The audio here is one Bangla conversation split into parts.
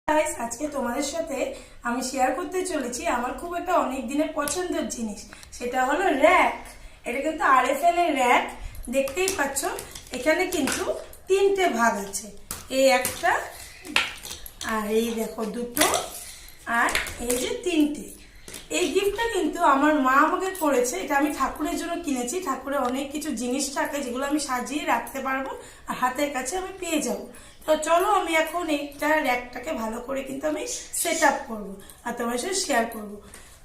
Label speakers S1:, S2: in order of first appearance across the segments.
S1: গাইস, আজকে তোমাদের সাথে আমি শেয়ার করতে চলেছি আমার খুব একটা অনেক দিনের পছন্দের জিনিস। সেটা হলো র‍্যাক। এটা কিন্তু আরএফএল এর র‍্যাক। দেখতেই পাচ্ছ এখানে কিন্তু তিনটে ভাগ আছে, এই একটা আর এই দেখো দুটো আর এই যে তিনটে। এই গিফটটা কিন্তু আমার মা আমাকে করেছে। এটা আমি ঠাকুরের জন্য কিনেছি। ঠাকুরের অনেক কিছু জিনিস থাকে যেগুলো আমি সাজিয়ে রাখতে পারবো আর হাতের কাছে আমি পেয়ে যাব। তো চলো আমি এখন এইটা র‍্যাকটাকে ভালো করে কিন্তু আমি সেট আপ করবো আর তোমার সাথে শেয়ার করবো।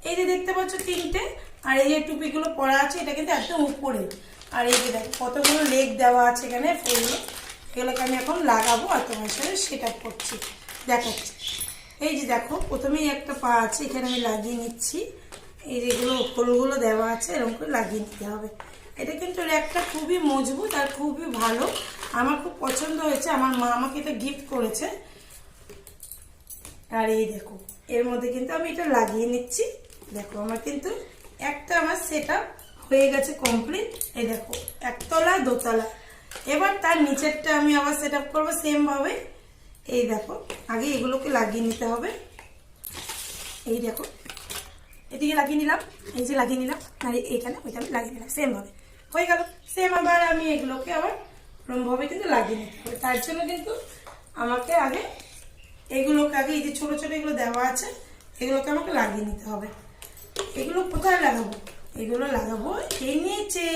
S1: এই যে দেখতে পাচ্ছ তিনটে, আর এই যে টুপিগুলো পরা আছে এটা কিন্তু একদম উপরে। আর এই যে দেখো কতগুলো লেগ দেওয়া আছে এখানে ফুলগুলো, এগুলোকে আমি এখন লাগাবো আর তোমার সাথে সেট আপ করছি, দেখাচ্ছি। এই যে দেখো প্রথমেই একটা পা আছে, এখানে আমি লাগিয়ে নিচ্ছি। এই যেগুলো ফুলগুলো দেওয়া আছে এরকম করে লাগিয়ে নিতে হবে। এটা কিন্তু র‍্যাকটা খুবই মজবুত আর খুবই ভালো, আমার খুব পছন্দ হয়েছে। আমার মা আমাকে এটা গিফট করেছে। আর এই দেখো এর মধ্যে কিন্তু আমি এটা লাগিয়ে নিচ্ছি। দেখো আমার কিন্তু একটা আমার সেট আপ হয়ে গেছে কমপ্লিট। এই দেখো একতলা দোতলা। এবার তার নিচেরটা আমি আবার সেট আপ করবো সেম ভাবে। এই দেখো আগে এগুলোকে লাগিয়ে নিতে হবে। এই দেখো এদিকে লাগিয়ে নিলাম, এই যে লাগিয়ে নিলাম, আর এইখানে ওইখানে লাগিয়ে নিলাম সেম ভাবে হয়ে গেল। সেম আবার আমি এগুলোকে আবার ভাবে কিন্তু লাগিয়ে নিতে হবে। তার জন্য কিন্তু আমাকে আগে এগুলোকে আগে এই যে ছোট ছোট এগুলো দেওয়া আছে এগুলোকে আমাকে লাগিয়ে নিতে হবে। এগুলো কোথায় লাগাবো? এগুলো লাগাবো এই নিচে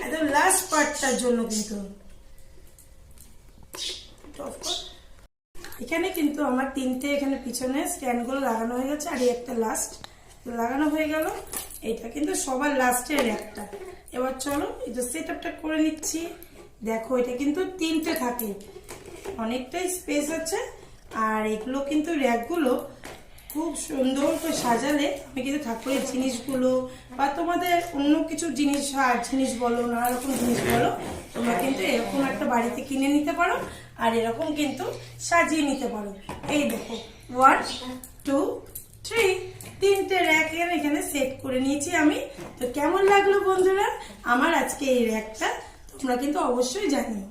S1: একদম লাস্ট পার্টটার জন্য। কিন্তু এখানে কিন্তু আমার তিনটে এখানে পিছনে স্ট্যান্ড গুলো লাগানো হয়ে গেছে আর এই একটা লাস্ট লাগানো হয়ে গেল। এটা কিন্তু সবার লাস্টের একটা। এবার চলো এটা সেট আপটা করে নিচ্ছি। দেখো এটা কিন্তু তিনটে থাকে, অনেকটাই স্পেস আছে। আর এগুলো কিন্তু র‍্যাকগুলো খুব সুন্দর করে সাজালে আমি কিন্তু ঠাকুরের জিনিসগুলো বা তোমাদের অন্য কিছু জিনিস জিনিস বলো, নানা রকম জিনিস বলো, তোমরা কিন্তু এরকম একটা বাড়িতে কিনে নিতে পারো আর এরকম কিন্তু সাজিয়ে নিতে পারো। এই দেখো 1 2 3 তিনটে র‍্যাক এখানে সেট করে নিয়েছি আমি। তো কেমন লাগলো বন্ধুরা আমার আজকে এই র‍্যাকটা, তোমরা কিন্তু অবশ্যই জানিও।